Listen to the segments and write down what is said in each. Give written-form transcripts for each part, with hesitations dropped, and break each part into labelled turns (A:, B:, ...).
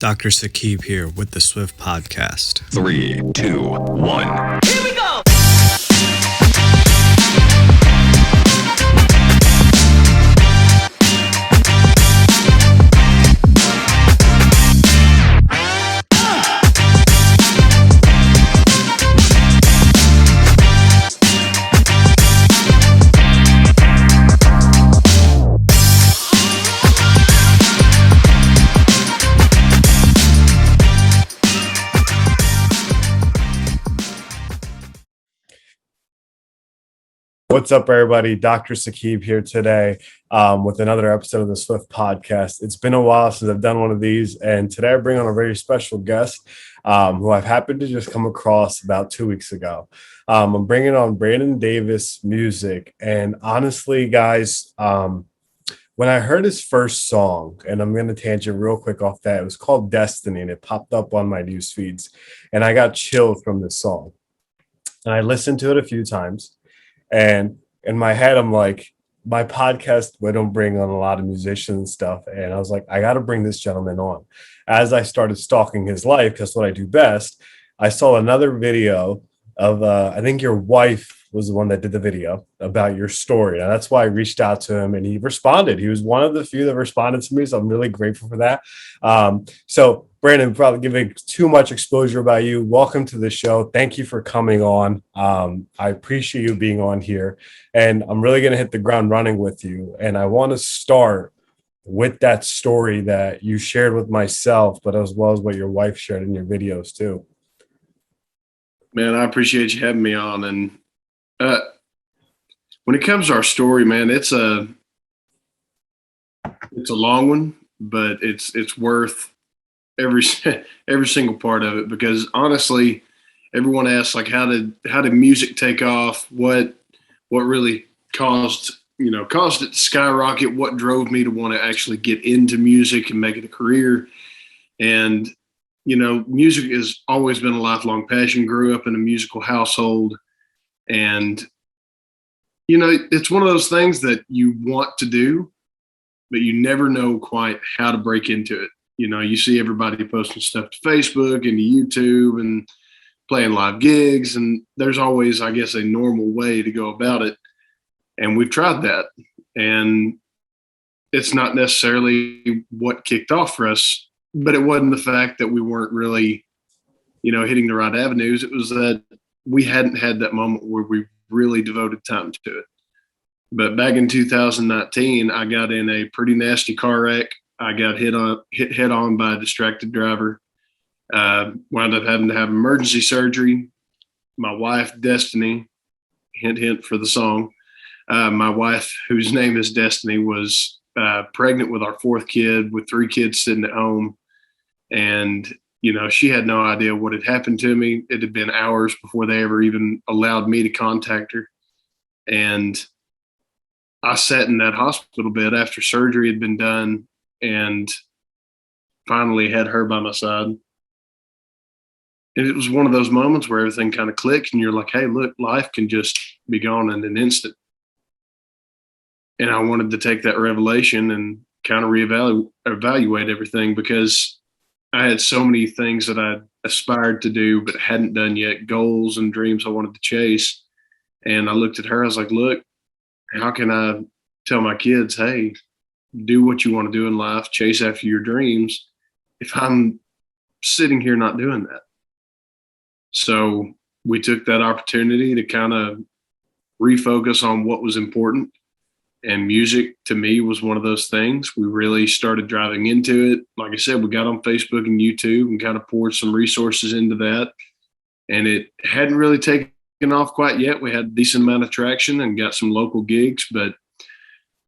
A: Dr. Sakib here with the Swift Podcast.
B: 3, 2, 1.
C: Here we go!
D: What's up, everybody? Dr. Sakib here today with another episode of the Swift Podcast. It's been a while since I've done one of these, and today I bring on a very special guest who I've happened to just come across about 2 weeks ago. I'm bringing on Brandon Davis music, and honestly, guys, when I heard his first song, and I'm going to tangent real quick off that, it was called Destiny, and it popped up on my news feeds, and I got chilled from this song. And I listened to it a few times. And in my head, I'm like, my podcast, we don't bring on a lot of musicians and stuff. And I was like, I got to bring this gentleman on. As I started stalking his life, because what I do best, I saw another video of, I think your wife was the one that did the video about your story. And that's why I reached out to him and he responded. He was one of the few that responded to me. So I'm really grateful for that. So Brandon, probably giving too much exposure about you. Welcome to the show. Thank you for coming on. I appreciate you being on here. And I'm really going to hit the ground running with you. And I want to start with that story that you shared with myself, but as well as what your wife shared in your videos too.
E: Man, I appreciate you having me on. And when it comes to our story, man, it's a long one, but it's worth every single part of it, because honestly, everyone asks, like, how did music take off? What really caused it to skyrocket? What drove me to want to actually get into music and make it a career? And music has always been a lifelong passion. Grew up in a musical household, and it's one of those things that you want to do, but you never know quite how to break into it. You see everybody posting stuff to Facebook and to YouTube and playing live gigs, and there's always, I guess, a normal way to go about it. And we've tried that, and it's not necessarily what kicked off for us, but it wasn't the fact that we weren't really, hitting the right avenues. It was that we hadn't had that moment where we really devoted time to it. But back in 2019, I got in a pretty nasty car wreck. I got hit head on by a distracted driver. Wound up having to have emergency surgery. My wife, Destiny, hint, hint for the song. My wife, whose name is Destiny, was pregnant with our fourth kid, with 3 kids sitting at home. And, she had no idea what had happened to me. It had been hours before they ever even allowed me to contact her. And I sat in that hospital bed after surgery had been done and finally had her by my side. And it was one of those moments where everything kind of clicked and you're like, hey, look, life can just be gone in an instant. And I wanted to take that revelation and kind of evaluate everything, because I had so many things that I aspired to do but hadn't done yet, goals and dreams I wanted to chase. And I looked at her, I was like, look, how can I tell my kids, hey, do what you want to do in life, chase after your dreams, if I'm sitting here not doing that? So we took that opportunity to kind of refocus on what was important. And music, to me, was one of those things. We really started driving into it. Like I said, we got on Facebook and YouTube and kind of poured some resources into that. And it hadn't really taken off quite yet. We had a decent amount of traction and got some local gigs, but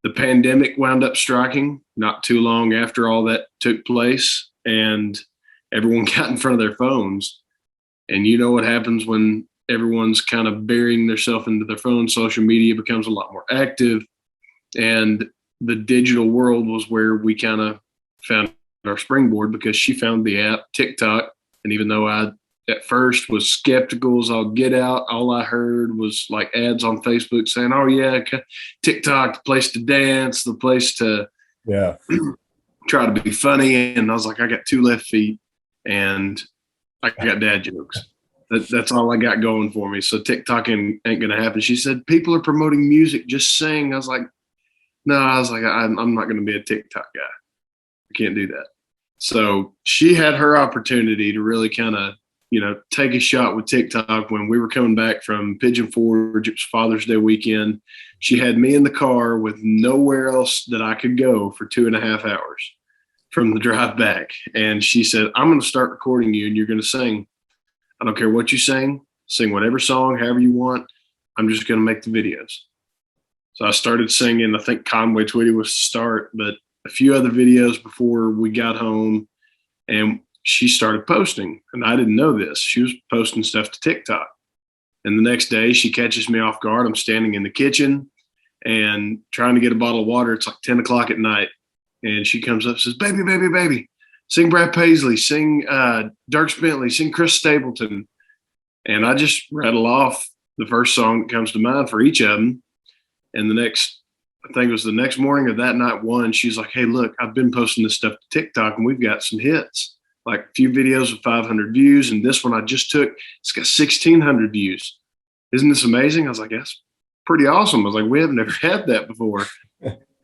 E: the pandemic wound up striking not too long after all that took place, and everyone got in front of their phones. And you know what happens when everyone's kind of burying themselves into their phone. Social media becomes a lot more active. And the digital world was where we kind of found our springboard, because she found the app TikTok. And even though I at first was skeptical as I'll get out, all I heard was like ads on Facebook saying, oh yeah, TikTok, the place to dance, the place to try to be funny. And I was like, I got 2 left feet and I got dad jokes. That's all I got going for me. So TikTok ain't going to happen. She said, people are promoting music. Just sing. I was like, no, I'm not going to be a TikTok guy. I can't do that. So she had her opportunity to really kind of, take a shot with TikTok when we were coming back from Pigeon Forge. It was Father's Day weekend. She had me in the car with nowhere else that I could go for 2.5 hours from the drive back. And she said, I'm going to start recording you and you're going to sing. I don't care what you sing whatever song, however you want. I'm just going to make the videos. So I started singing. I think Conway Twitty was the start, but a few other videos before we got home, and she started posting. And I didn't know this. She was posting stuff to TikTok. And the next day she catches me off guard. I'm standing in the kitchen and trying to get a bottle of water. It's like 10 o'clock at night. And she comes up and says, baby, baby, baby, sing Brad Paisley, sing Dierks Bentley, sing Chris Stapleton. And I just rattle off the first song that comes to mind for each of them. And I think it was the next morning of that night one, she's like, hey, look, I've been posting this stuff to TikTok and we've got some hits, like a few videos with 500 views. And this one I just took, it's got 1,600 views. Isn't this amazing? I was like, that's pretty awesome. I was like, we have never had that before.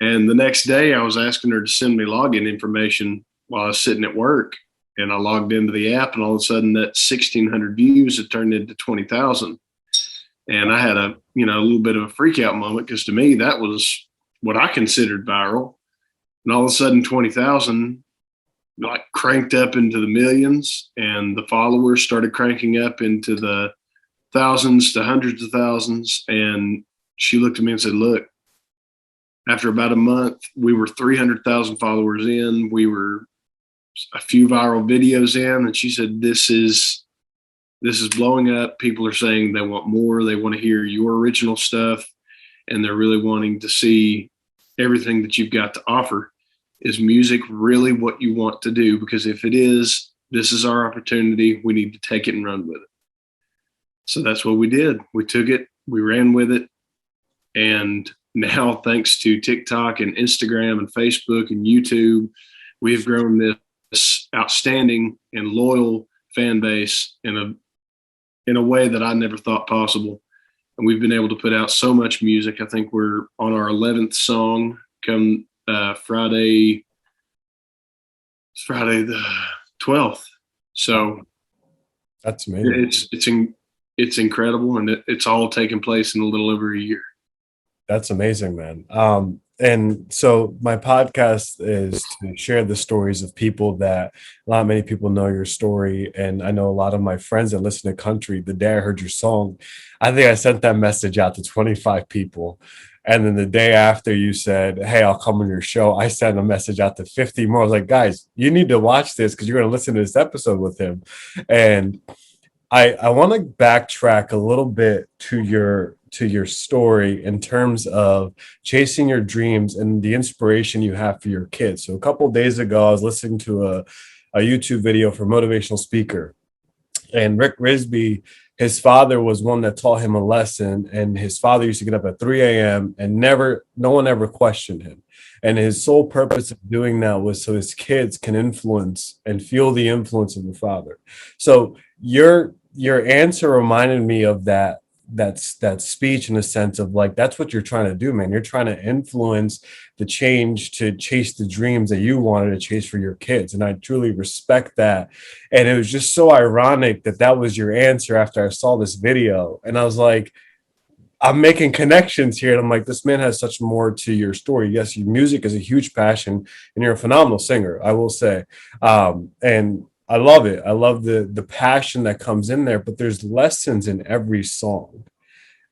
E: And the next day I was asking her to send me login information while I was sitting at work. And I logged into the app and all of a sudden that 1,600 views had turned into 20,000. And I had a little bit of a freak out moment because to me, that was what I considered viral. And all of a sudden 20,000 like cranked up into the millions and the followers started cranking up into the thousands to hundreds of thousands. And she looked at me and said, look, after about a month, we were 300,000 followers in. We were a few viral videos in. And she said, this is blowing up. People are saying they want more. They want to hear your original stuff. And they're really wanting to see everything that you've got to offer. Is music really what you want to do? Because if it is, this is our opportunity. We need to take it and run with it. So that's what we did. We took it, we ran with it. And now, thanks to TikTok and Instagram and Facebook and YouTube, we have grown this outstanding and loyal fan base in a way that I never thought possible. And we've been able to put out so much music. I think we're on our 11th song come Friday the 12th. So
D: that's amazing.
E: It's incredible. And it's all taken place in a little over a year.
D: That's amazing, man. And so my podcast is to share the stories of people that not many people know your story. And I know a lot of my friends that listen to country, the day I heard your song, I think I sent that message out to 25 people. And then the day after you said, hey, I'll come on your show, I sent a message out to 50 more. I was like, guys, you need to watch this because you're going to listen to this episode with him. And I want to backtrack a little bit to your story in terms of chasing your dreams and the inspiration you have for your kids. So a couple of days ago, I was listening to a YouTube video for a motivational speaker, and Rick Risby, his father was one that taught him a lesson, and his father used to get up at 3 a.m. and no one ever questioned him. And his sole purpose of doing that was so his kids can influence and feel the influence of the father. So your answer reminded me of that speech in a sense of like, that's what you're trying to do, man. You're trying to influence the change to chase the dreams that you wanted to chase for your kids. And I truly respect that. And it was just so ironic that was your answer after I saw this video. And I was like, I'm making connections here. And I'm like, this man has such more to your story. Yes, your music is a huge passion and you're a phenomenal singer, I will say. And I love it. I love the passion that comes in there, but there's lessons in every song.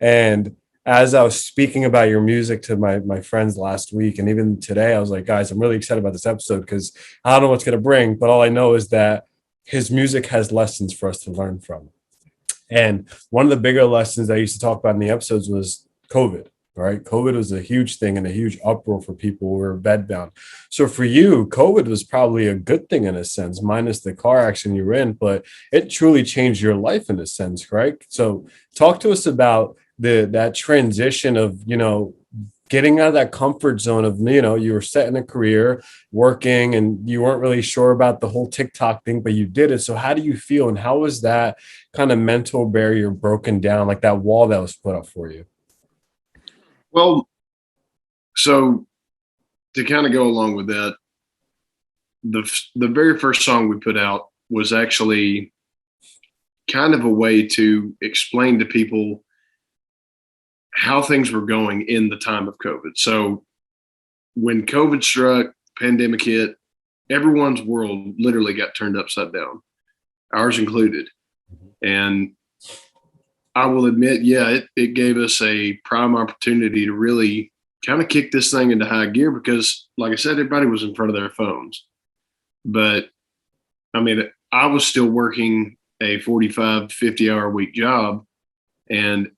D: And as I was speaking about your music to my friends last week, and even today, I was like, guys, I'm really excited about this episode because I don't know what's going to bring, but all I know is that his music has lessons for us to learn from. And one of the bigger lessons I used to talk about in the episodes was COVID. Right? COVID was a huge thing and a huge uproar for people who were bedbound. So for you, COVID was probably a good thing in a sense, minus the car accident you were in, but it truly changed your life in a sense, right? So talk to us about that transition of, getting out of that comfort zone of, you were set in a career working and you weren't really sure about the whole TikTok thing, but you did it. So how do you feel? And how was that kind of mental barrier broken down, like that wall that was put up for you?
E: Well, so to kind of go along with that, the very first song we put out was actually kind of a way to explain to people how things were going in the time of COVID. So when COVID struck, pandemic hit, everyone's world literally got turned upside down, ours included. And I will admit, yeah, it gave us a prime opportunity to really kind of kick this thing into high gear because, like I said, everybody was in front of their phones. But I mean, I was still working a 45, 50 hour a week job, and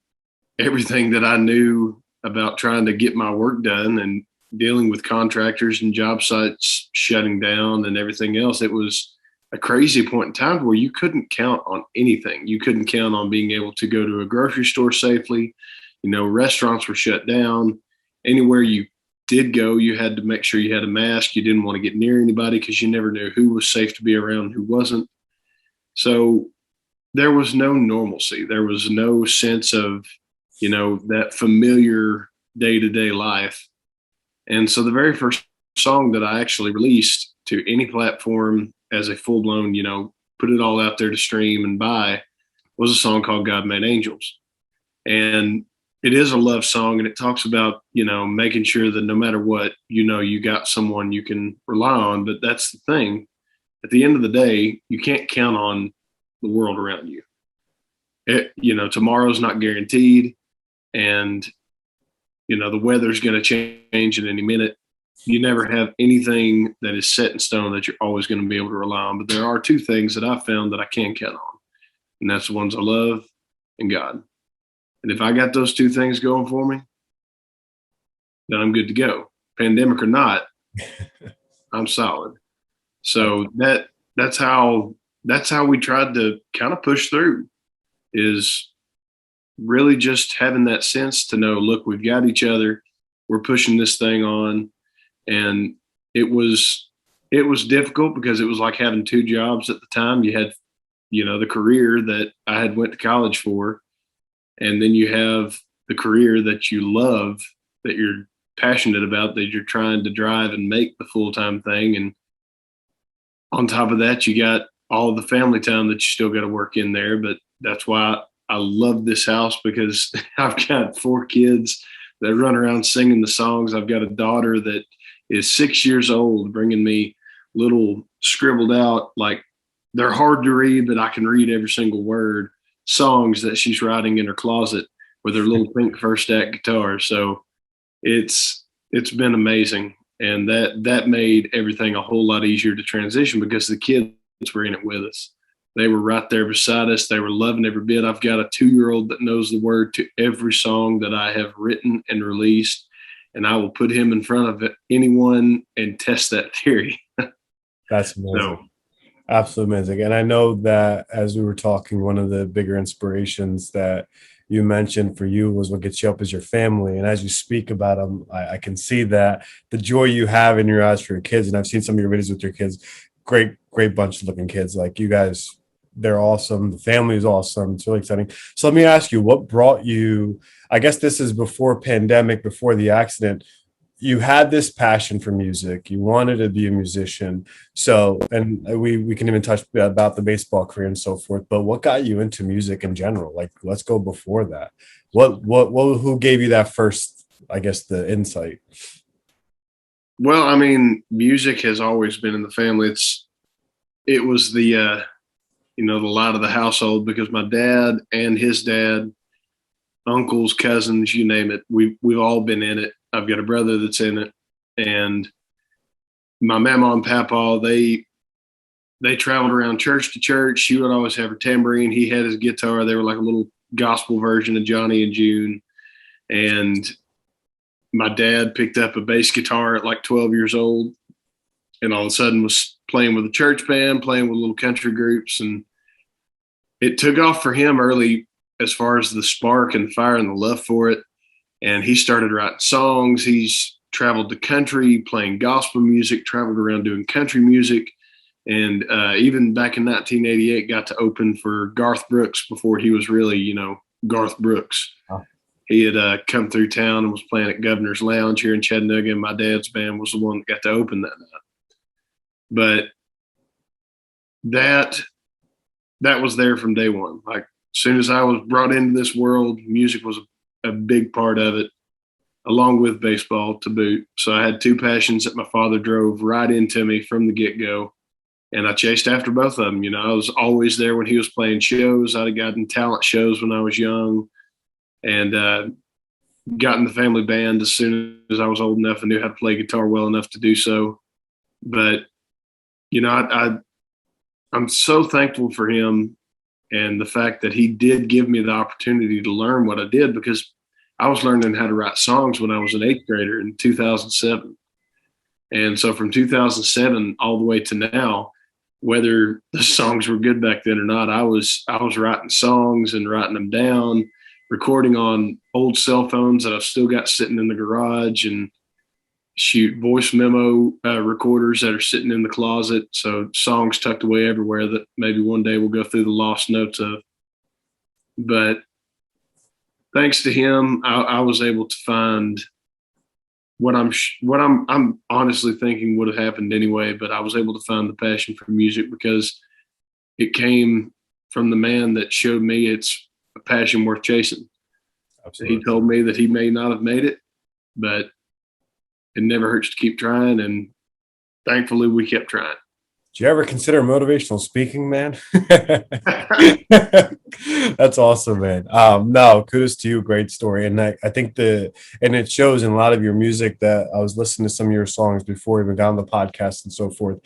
E: everything that I knew about trying to get my work done and dealing with contractors and job sites shutting down and everything else, it was a crazy point in time where you couldn't count on anything. You couldn't count on being able to go to a grocery store safely. Restaurants were shut down. Anywhere you did go, you had to make sure you had a mask. You didn't want to get near anybody because you never knew who was safe to be around and who wasn't. So there was no normalcy. There was no sense of, that familiar day to day life. And so the very first song that I actually released to any platform as a full blown, put it all out there to stream and buy was a song called God Made Angels. And it is a love song, and it talks about, making sure that no matter what, you got someone you can rely on. But that's the thing. At the end of the day, you can't count on the world around you. Tomorrow's not guaranteed, and the weather's going to change at any minute. You never have anything that is set in stone that you're always going to be able to rely on. But there are two things that I've found that I can count on, and that's the ones I love and God. And if I got those two things going for me, then I'm good to go. Pandemic or not, I'm solid. So that's how we tried to kind of push through, is really just having that sense to know, look, we've got each other. We're pushing this thing on. And it was difficult because it was like having two jobs at the time. You had, the career that I had went to college for, and then you have the career that you love, that you're passionate about, that you're trying to drive and make the full-time thing. And on top of that, you got all the family time that you still got to work in there. But that's why I love this house, because I've got 4 kids that run around singing the songs. I've got a daughter that is 6 years old, bringing me little scribbled out, like they're hard to read, but I can read every single word, songs that she's writing in her closet with her little pink First Act guitar. So it's been amazing. And that made everything a whole lot easier to transition because the kids were in it with us. They were right there beside us. They were loving every bit. I've got a 2-year-old that knows the word to every song that I have written and released, and I will put him in front of anyone and test that theory.
D: That's amazing. Absolutely amazing. And I know that as we were talking, one of the bigger inspirations that you mentioned for you was what gets you up is your family. And as you speak about them, I can see that the joy you have in your eyes for your kids. And I've seen some of your videos with your kids. Great bunch of looking kids. Like, you guys, they're awesome. The family is awesome. It's really exciting. So let me ask you, what brought you, I guess this is before pandemic, before the accident, you had this passion for music. You wanted to be a musician. So, and we can even touch about the baseball career and so forth, but what got you into music in general? Like, let's go before that. Who gave you that first, I guess, the insight?
E: Well, I mean, music has always been in the family. It was the light of the household, because my dad and his dad, uncles, cousins, you name it, we've all been in it. I've got a brother that's in it, and my mama and papa, they traveled around church to church. She would always have her tambourine. He had his guitar. They were like a little gospel version of Johnny and June. And my dad picked up a bass guitar at like 12 years old, and all of a sudden was playing with a church band, playing with little country groups. And it took off for him early as far as the spark and fire and the love for it. and he started writing songs. He's traveled the country playing gospel music, traveled around doing country music, and even back in 1988 got to open for Garth Brooks before he was really, Garth Brooks.
D: Oh.
E: He had come through town and was playing at Governor's Lounge here in Chattanooga, and my dad's band was the one that got to open that night. But that was there from day one. Like, as soon as I was brought into this world, music was a big part of it, along with baseball to boot. So I had two passions that my father drove right into me from the get-go, and I chased after both of them. I was always there when he was playing shows. I'd gotten talent shows when I was young, and got in the family band as soon as I was old enough and knew how to play guitar well enough to do so. But I'm so thankful for him and the fact that he did give me the opportunity to learn what I did, because I was learning how to write songs when I was an 8th grader in 2007. And so from 2007 all the way to now, whether the songs were good back then or not, I was writing songs and writing them down, recording on old cell phones that I've still got sitting in the garage, and shoot voice memo recorders that are sitting in the closet. So songs tucked away everywhere that maybe one day we'll go through the lost notes of. But thanks to him, I was able to find what I'm honestly thinking would have happened anyway. But I was able to find the passion for music because it came from the man that showed me it's a passion worth chasing. Absolutely. He told me that he may not have made it, but it never hurts to keep trying, and thankfully we kept trying.
D: Do you ever consider motivational speaking, man? That's awesome, man. No, kudos to you. Great story. And I think and it shows in a lot of your music that I was listening to some of your songs before we even got on the podcast and so forth.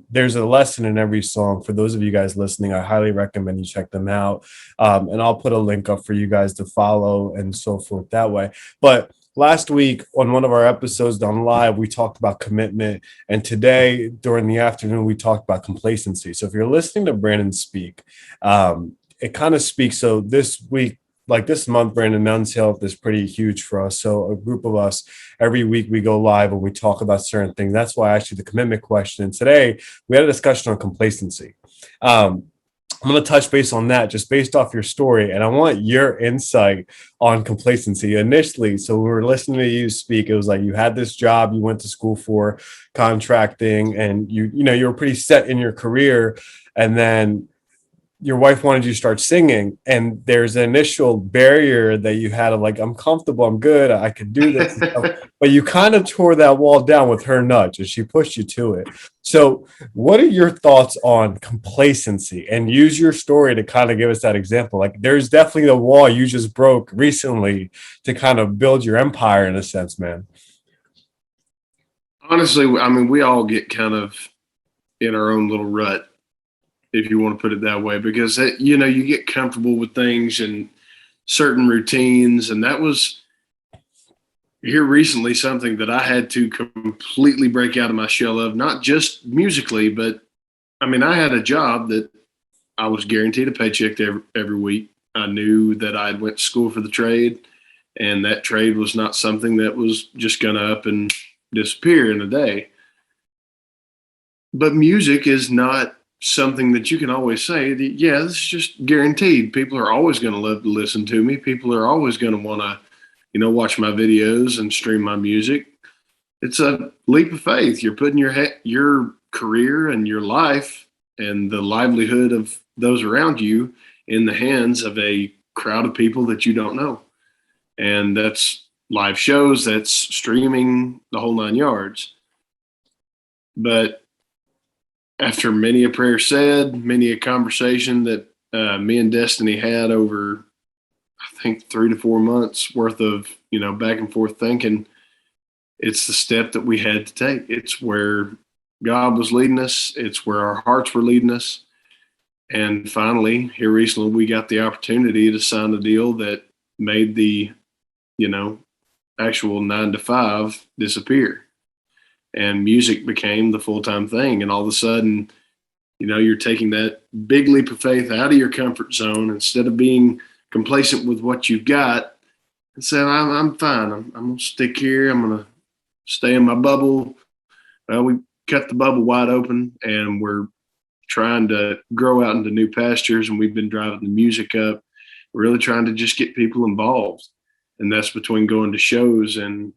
D: There's a lesson in every song. For those of you guys listening, I highly recommend you check them out. And I'll put a link up for you guys to follow and so forth that way. But last week on one of our episodes done live, we talked about commitment. And today during the afternoon, we talked about complacency. So if you're listening to Brandon speak, it kind of speaks. So this week, like this month, Brandon, Men's Health is pretty huge for us. So a group of us, every week we go live and we talk about certain things. That's why I asked you the commitment question. And today we had a discussion on complacency. I'm going to touch base on that just based off your story. And I want your insight on complacency initially. So we were listening to you speak. It was like you had this job you went to school for, contracting, and you were pretty set in your career. And then your wife wanted you to start singing, and there's an initial barrier that you had of like, I'm comfortable, I'm good, I could do this. But you kind of tore that wall down with her nudge, and she pushed you to it. So what are your thoughts on complacency? And use your story to kind of give us that example. Like, there's definitely the wall you just broke recently to kind of build your empire in a sense, man.
E: Honestly, I mean, we all get kind of in our own little rut, if you want to put it that way, because you get comfortable with things and certain routines. And that was here recently something that I had to completely break out of my shell of, not just musically, but I mean, I had a job that I was guaranteed a paycheck every week. I knew that I went to school for the trade, and that trade was not something that was just going to up and disappear in a day. But music is not something that you can always say, yeah, this is just guaranteed. People are always going to love to listen to me. People are always going to want to, watch my videos and stream my music. It's a leap of faith. You're putting your career and your life and the livelihood of those around you in the hands of a crowd of people that you don't know. And that's live shows, that's streaming, the whole 9 yards. But after many a prayer said, many a conversation that me and Destiny had over, I think, 3 to 4 months worth of, back and forth thinking, it's the step that we had to take. It's where God was leading us. It's where our hearts were leading us. And finally, here recently, we got the opportunity to sign a deal that made the, actual 9 to 5 disappear. And music became the full-time thing. And all of a sudden, you're taking that big leap of faith out of your comfort zone. Instead of being complacent with what you've got, and said, I'm fine. I'm going to stick here. I'm going to stay in my bubble. Well, we cut the bubble wide open, and we're trying to grow out into new pastures. And we've been driving the music up, really trying to just get people involved. And that's between going to shows and,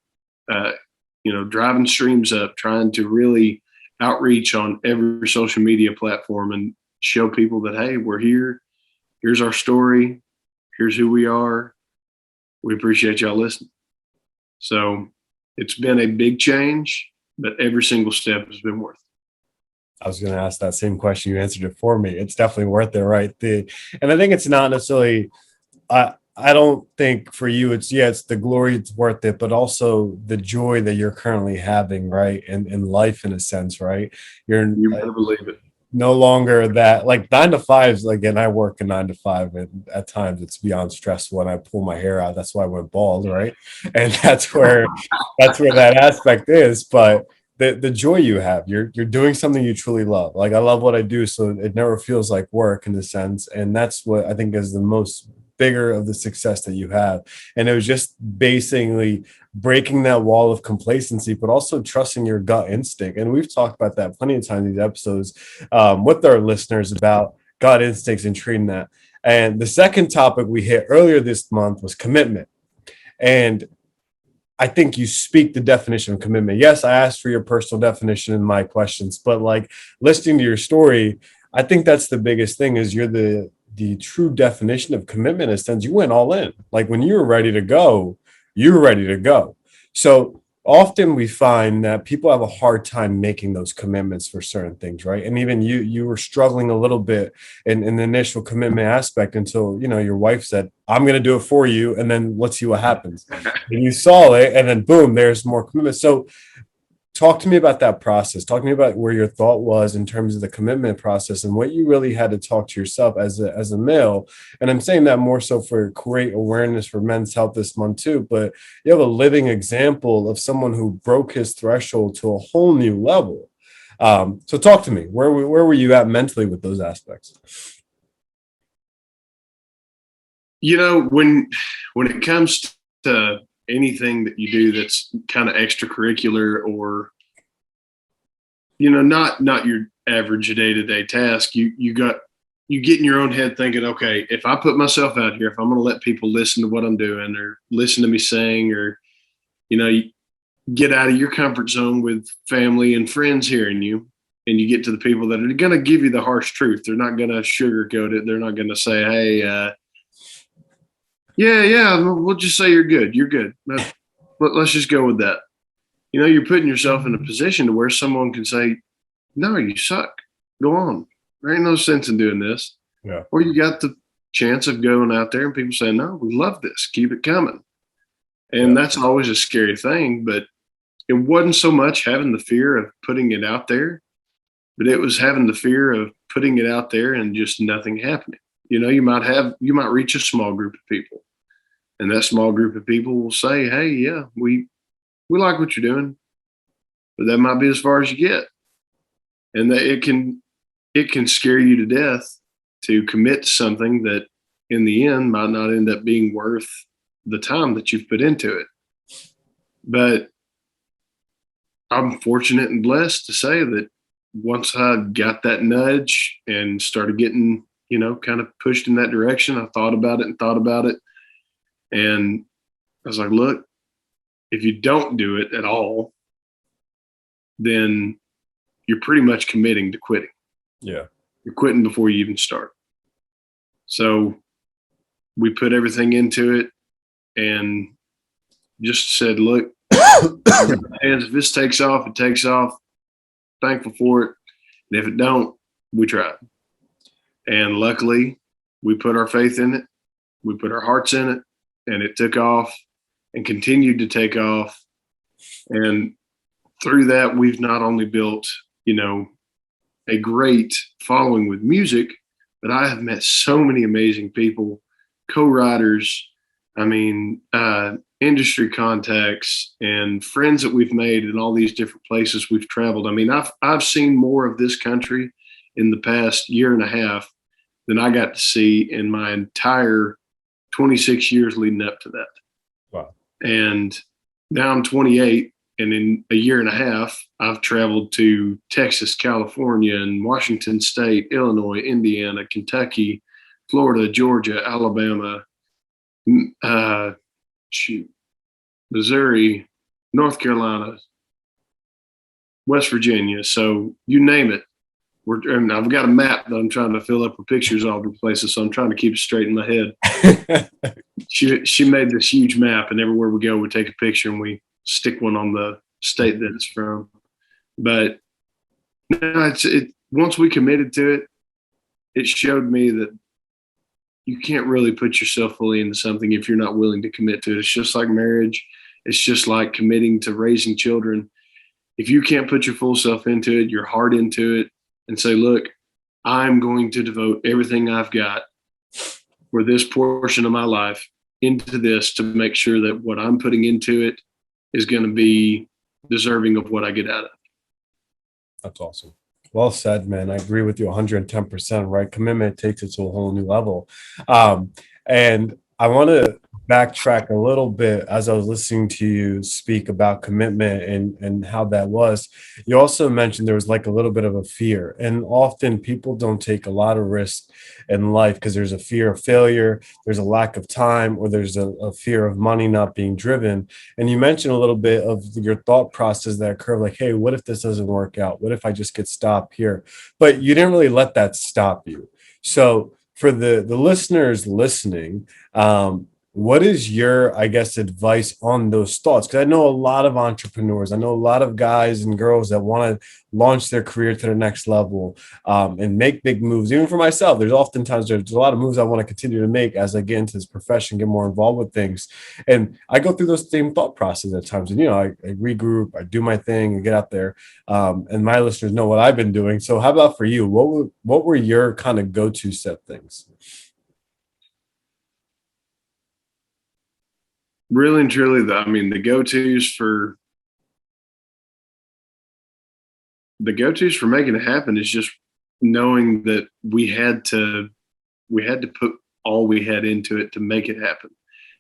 E: driving streams up, trying to really outreach on every social media platform and show people that, hey, we're here. Here's our story. Here's who we are. We appreciate y'all listening. So it's been a big change, but every single step has been worth it.
D: I was going to ask that same question. You answered it for me. It's definitely worth it, right? And I think it's not necessarily, I don't think for you, it's the glory, it's worth it, but also the joy that you're currently having, right? In life, in a sense, right?
E: You better believe it.
D: No longer that, like 9 to 5s. Again, I work a 9 to 5, and at times it's beyond stressful when I pull my hair out. That's why I went bald, right? And that's where that aspect is. But the joy you have, you're doing something you truly love. Like, I love what I do, so it never feels like work, in a sense. And that's what I think is the most bigger of the success that you have. And it was just basically breaking that wall of complacency, but also trusting your gut instinct. And we've talked about that plenty of times in these episodes, with our listeners, about gut instincts and treating that. And the second topic we hit earlier this month was commitment. And I think you speak the definition of commitment. Yes, I asked for your personal definition in my questions, but like, listening to your story, I think that's the biggest thing, is you're the true definition of commitment, in a sense. You went all in. Like, when you were ready to go, you were ready to go. So often we find that people have a hard time making those commitments for certain things, right? And even you were struggling a little bit in the initial commitment aspect, until your wife said, I'm going to do it for you, and then let's see what happens. And you saw it, and then boom, there's more commitment. So talk to me about that process. Talk to me about where your thought was in terms of the commitment process, and what you really had to talk to yourself as a male. And I'm saying that more so for great awareness for men's health this month too. But you have a living example of someone who broke his threshold to a whole new level. So talk to me. Where were you at mentally with those aspects?
E: When it comes to anything that you do that's kind of extracurricular, or not your average day-to-day task, you get in your own head thinking, okay, if I put myself out here, if I'm going to let people listen to what I'm doing, or listen to me sing, or you get out of your comfort zone with family and friends hearing you, and you get to the people that are going to give you the harsh truth. They're not going to sugarcoat it. They're not going to say, hey, yeah, we'll just say you're good. You're good. Let's just go with that. You're putting yourself in a position to where someone can say, no, you suck. Go on. There ain't no sense in doing this.
D: Yeah.
E: Or you got the chance of going out there and people saying, no, we love this. Keep it coming. And that's always a scary thing. But it wasn't so much having the fear of putting it out there, but it was having the fear of putting it out there and just nothing happening. You might reach a small group of people, and that small group of people will say, hey, yeah, we like what you're doing, but that might be as far as you get. And that it can scare you to death to commit to something that in the end might not end up being worth the time that you've put into it. But I'm fortunate and blessed to say that once I got that nudge and started getting, kind of pushed in that direction, I thought about it. And I was like, look, if you don't do it at all, then you're pretty much committing to quitting.
D: Yeah.
E: You're quitting before you even start. So we put everything into it and just said, look, if this takes off, it takes off. Thankful for it. And if it don't, we tried. And luckily, we put our faith in it. We put our hearts in it, and it took off and continued to take off. And through that, we've not only built, a great following with music, but I have met so many amazing people, co-writers, industry contacts, and friends that we've made in all these different places we've traveled. I've seen more of this country in the past year and a half than I got to see in my entire 26 years leading up to that. And now I'm 28, and in a year and a half, I've traveled to Texas, California, and Washington State, Illinois, Indiana, Kentucky, Florida, Georgia, Alabama, uh, Missouri, North Carolina, West Virginia. So you name it. And I've got a map that I'm trying to fill up with pictures all over the places, so I'm trying to keep it straight in my head. She made this huge map, and everywhere we go, we take a picture and we stick one on the state that it's from. But no, once we committed to it, it showed me that you can't really put yourself fully into something if you're not willing to commit to it. It's just like marriage. It's just like committing to raising children. If you can't put your full self into it, your heart into it, and say, look, I'm going to devote everything I've got for this portion of my life into this to make sure that what I'm putting into it is going to be deserving of what I get out of it.
D: That's awesome. Well said, man. I agree with you 110%, right? Commitment takes it to a whole new level. And I want to backtrack a little bit as I was listening to you speak about commitment and how that was. You also mentioned there was like a little bit of a fear. And often people don't take a lot of risks in life because there's a fear of failure, there's a lack of time, or there's a fear of money not being driven. And you mentioned a little bit of your thought process that occurred like, hey, what if this doesn't work out? What if I just get stopped here? But you didn't really let that stop you. So for the listeners listening, what is your, I guess, advice on those thoughts? Because I know a lot of entrepreneurs, I know a lot of guys and girls that want to launch their career to the next level and make big moves. Even for myself, there's a lot of moves I want to continue to make as I get into this profession, get more involved with things. And I go through those same thought processes at times. And, I regroup, I do my thing and get out there. And my listeners know what I've been doing. So how about for you? What were your kind of go-to set things?
E: Really and truly, the go-tos for making it happen is just knowing that we had to put all we had into it to make it happen.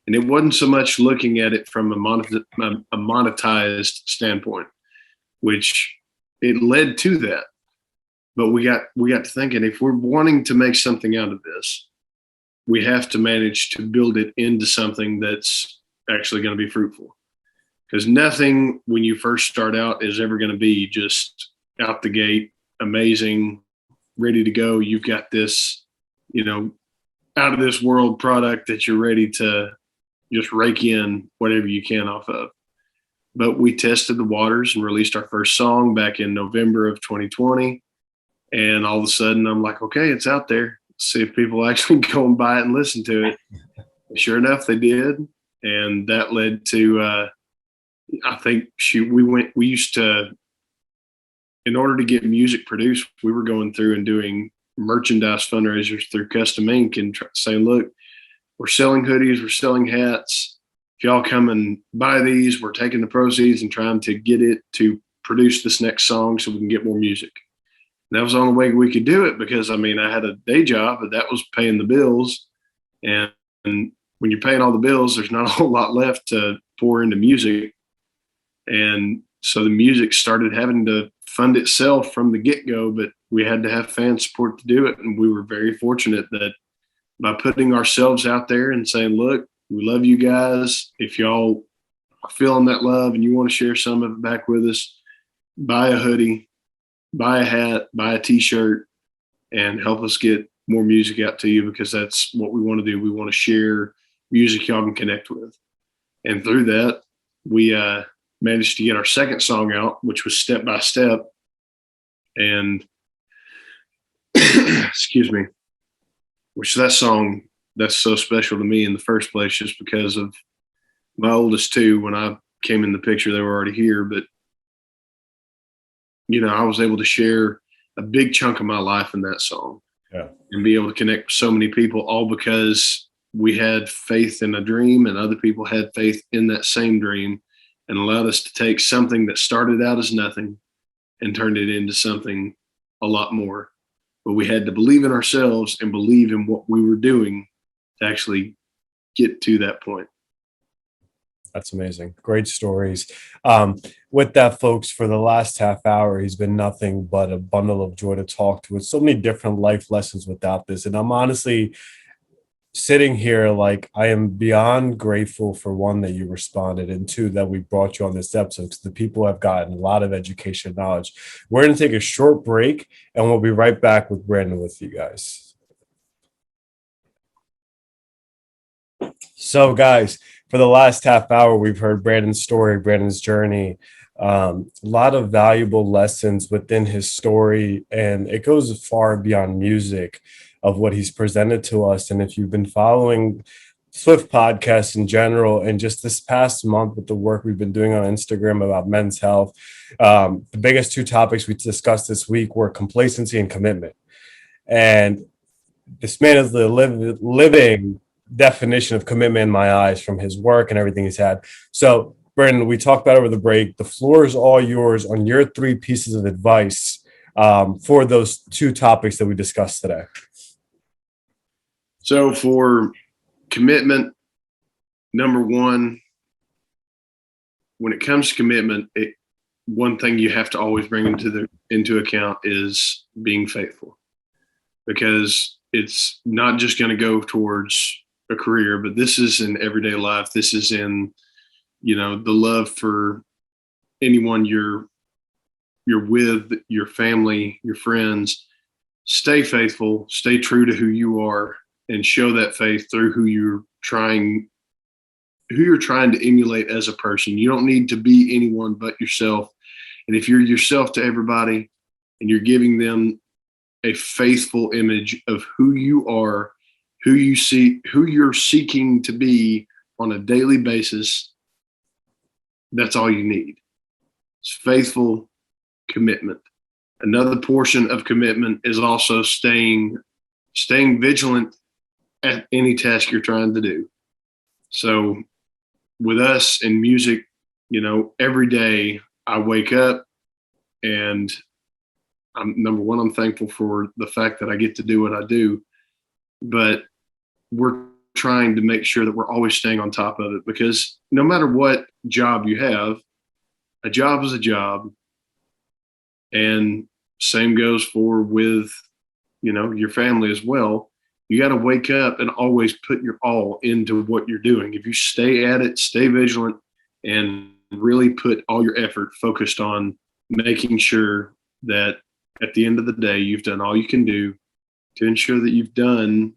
E: And it wasn't so much looking at it from a monetized standpoint, which it led to that. But we got to thinking, if we're wanting to make something out of this, we have to manage to build it into something that's actually going to be fruitful. Because nothing when you first start out is ever going to be just out the gate, amazing, ready to go. You've got this, out of this world product that you're ready to just rake in whatever you can off of. But we tested the waters and released our first song back in November of 2020. And all of a sudden I'm like, okay, it's out there. Let's see if people actually go and buy it and listen to it. Sure enough, they did. And that led to, we used to, in order to get music produced, we were going through and doing merchandise fundraisers through Custom Ink and saying, look, we're selling hoodies, we're selling hats. If y'all come and buy these, we're taking the proceeds and trying to get it to produce this next song so we can get more music. And that was the only way we could do it because, I had a day job, but that was paying the bills. And when you're paying all the bills, there's not a whole lot left to pour into music. And so the music started having to fund itself from the get-go, but we had to have fan support to do it. And we were very fortunate that by putting ourselves out there and saying, look, we love you guys. If y'all are feeling that love and you want to share some of it back with us, buy a hoodie, buy a hat, buy a t-shirt, and help us get more music out to you, because that's what we want to do. We want to share music y'all can connect with. And through that, we managed to get our second song out, which was Step by Step. And excuse me, which that song, that's so special to me in the first place, just because of my oldest two. When I came in the picture, they were already here, but I was able to share a big chunk of my life in that song.
D: Yeah.
E: And be able to connect with so many people, all because we had faith in a dream and other people had faith in that same dream, and allowed us to take something that started out as nothing and turned it into something a lot more. But we had to believe in ourselves and believe in what we were doing to actually get to that point.
D: That's amazing. Great stories. With that, folks, for the last half hour, he's been nothing but a bundle of joy to talk to with so many different life lessons without this. And I'm honestly sitting here like I am beyond grateful for one that you responded and two that we brought you on this episode because the people have gotten a lot of education and knowledge. We're going to take a short break and we'll be right back with Brandon with you guys. So, guys, for the last half hour, we've heard Brandon's story, Brandon's journey, a lot of valuable lessons within his story, and it goes far beyond music of what he's presented to us. And if you've been following Swift podcasts in general, and just this past month with the work we've been doing on Instagram about men's health, the biggest two topics we discussed this week were complacency and commitment. And this man is the living definition of commitment in my eyes from his work and everything he's had. So, Brandon, we talked about over the break. The floor is all yours on your 3 pieces of advice for those 2 topics that we discussed today.
E: So for commitment, number one, when it comes to commitment, one thing you have to always bring into account is being faithful, because it's not just going to go towards a career, but this is in everyday life. This is in, the love for anyone you're with, your family, your friends. Stay faithful, stay true to who you are, and show that faith through who you're trying to emulate as a person. You don't need to be anyone but yourself. And if you're yourself to everybody and you're giving them a faithful image of who you are, who you're seeking to be on a daily basis, that's all you need. It's faithful commitment. Another portion of commitment is also staying vigilant at any task you're trying to do. So with us in music, every day I wake up and I'm thankful for the fact that I get to do what I do, but we're trying to make sure that we're always staying on top of it, because no matter what job you have, a job is a job. And same goes for with, your family as well. You got to wake up and always put your all into what you're doing. If you stay at it, stay vigilant, and really put all your effort focused on making sure that at the end of the day, you've done all you can do to ensure that you've done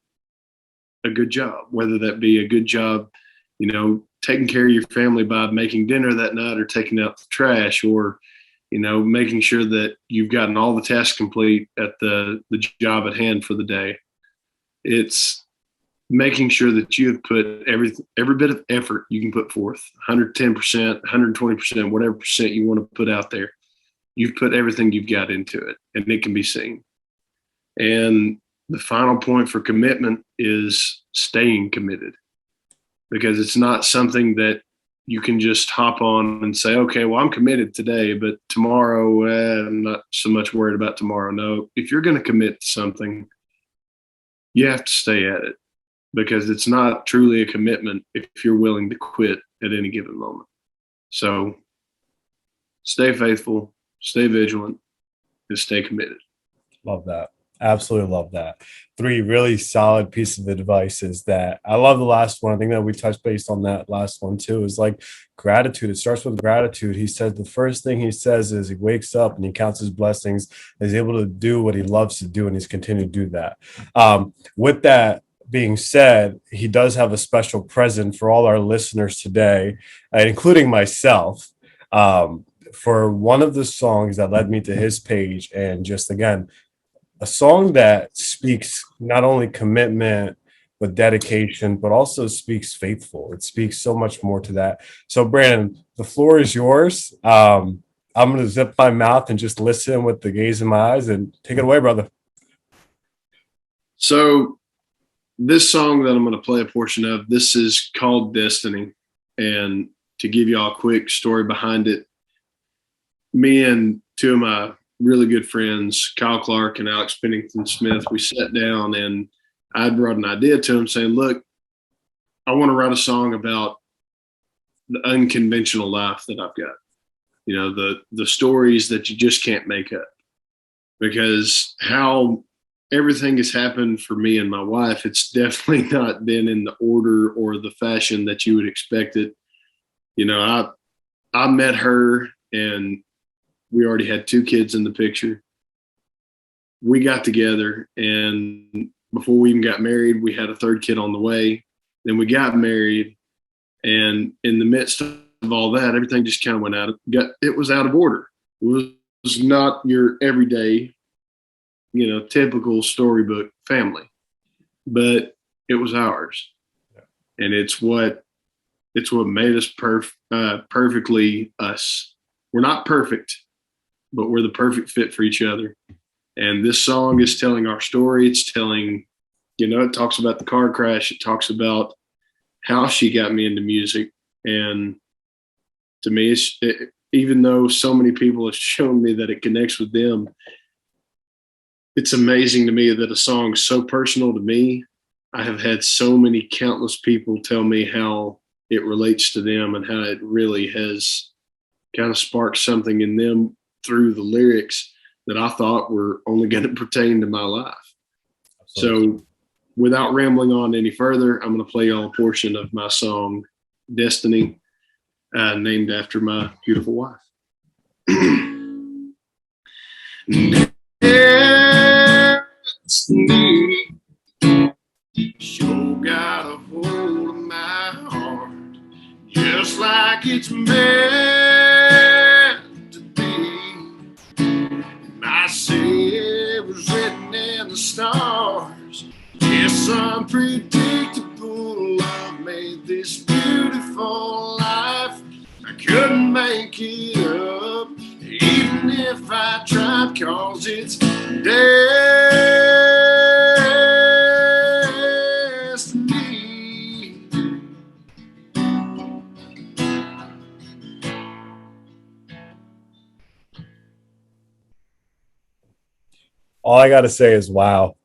E: a good job, whether that be a good job, taking care of your family by making dinner that night or taking out the trash, or, making sure that you've gotten all the tasks complete at the job at hand for the day. It's making sure that you have put every bit of effort you can put forth, 110%, 120%, whatever percent you want to put out there. You've put everything you've got into it, and it can be seen. And the final point for commitment is staying committed, because it's not something that you can just hop on and say, okay, well, I'm committed today, but tomorrow, I'm not so much worried about tomorrow. No, if you're going to commit to something, you have to stay at it, because it's not truly a commitment if you're willing to quit at any given moment. So stay faithful, stay vigilant, and stay committed.
D: Love that. Absolutely love that. 3 really solid pieces of advice is that I love the last one. I think that we touched based on that last one too, is like gratitude. It starts with gratitude. He said the first thing he says is he wakes up and he counts his blessings, and he's able to do what he loves to do, and he's continued to do that. With that being said, he does have a special present for all our listeners today, including myself, for one of the songs that led me to his page. And just again, a song that speaks not only commitment, but dedication, but also speaks faithful. It speaks so much more to that. So, Brandon, the floor is yours. I'm going to zip my mouth and just listen with the gaze in my eyes, and take it away, brother.
E: So this song that I'm going to play a portion of, this is called Destiny. And to give y'all a quick story behind it, me and 2 of my really good friends, Kyle Clark and Alex Pennington Smith, we sat down and I brought an idea to him saying, look, I want to write a song about the unconventional life that I've got. You know, the stories that you just can't make up, because how everything has happened for me and my wife, it's definitely not been in the order or the fashion that you would expect it. You know, I met her and we already had 2 kids in the picture. We got together, and before we even got married, we had a 3rd kid on the way. Then we got married, and in the midst of all that, everything just kind of went it was out of order. It was not your everyday, you know, typical storybook family, but it was ours. And it's what made us perfectly us. We're not perfect, but we're the perfect fit for each other. And this song is telling our story. It's telling, you know, it talks about the car crash. It talks about how she got me into music. And to me, even though so many people have shown me that it connects with them, it's amazing to me that a song so personal to me, I have had so many countless people tell me how it relates to them and how it really has kind of sparked something in them through the lyrics that I thought were only going to pertain to my life. Absolutely. So without rambling on any further, I'm going to play y'all a portion of my song, Destiny, named after my beautiful wife. Destiny sure got a hold of my heart, just like it's meant to be. And I say it was written in the stars. Yes, unpredictable love made this beautiful life. I couldn't make it up, even if I tried, 'cause it's destiny.
D: All I got to say is wow.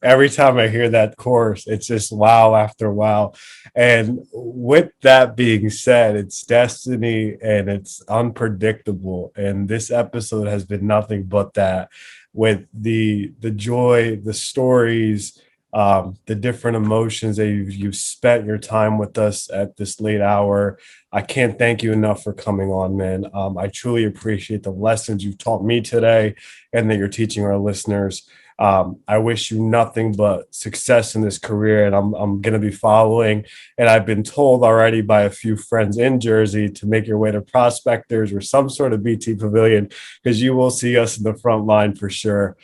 D: Every time I hear that chorus, it's just wow after wow. And with that being said, it's destiny and it's unpredictable. And this episode has been nothing but that, with the joy, the stories, the different emotions that you've spent your time with us at this late hour. I can't thank you enough for coming on, man. I truly appreciate the lessons you've taught me today and that you're teaching our listeners. I wish you nothing but success in this career, and I'm going to be following. And I've been told already by a few friends in Jersey to make your way to Prospectors or some sort of BT Pavilion, because you will see us in the front line for sure.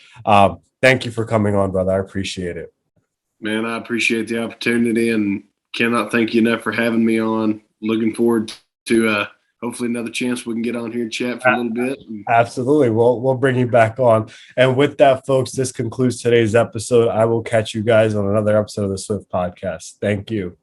D: Thank you for coming on, brother. I appreciate it.
E: Man, I appreciate the opportunity and cannot thank you enough for having me on. Looking forward to hopefully another chance we can get on here and chat for a little bit.
D: Absolutely. We'll bring you back on. And with that, folks, this concludes today's episode. I will catch you guys on another episode of the Swift Podcast. Thank you.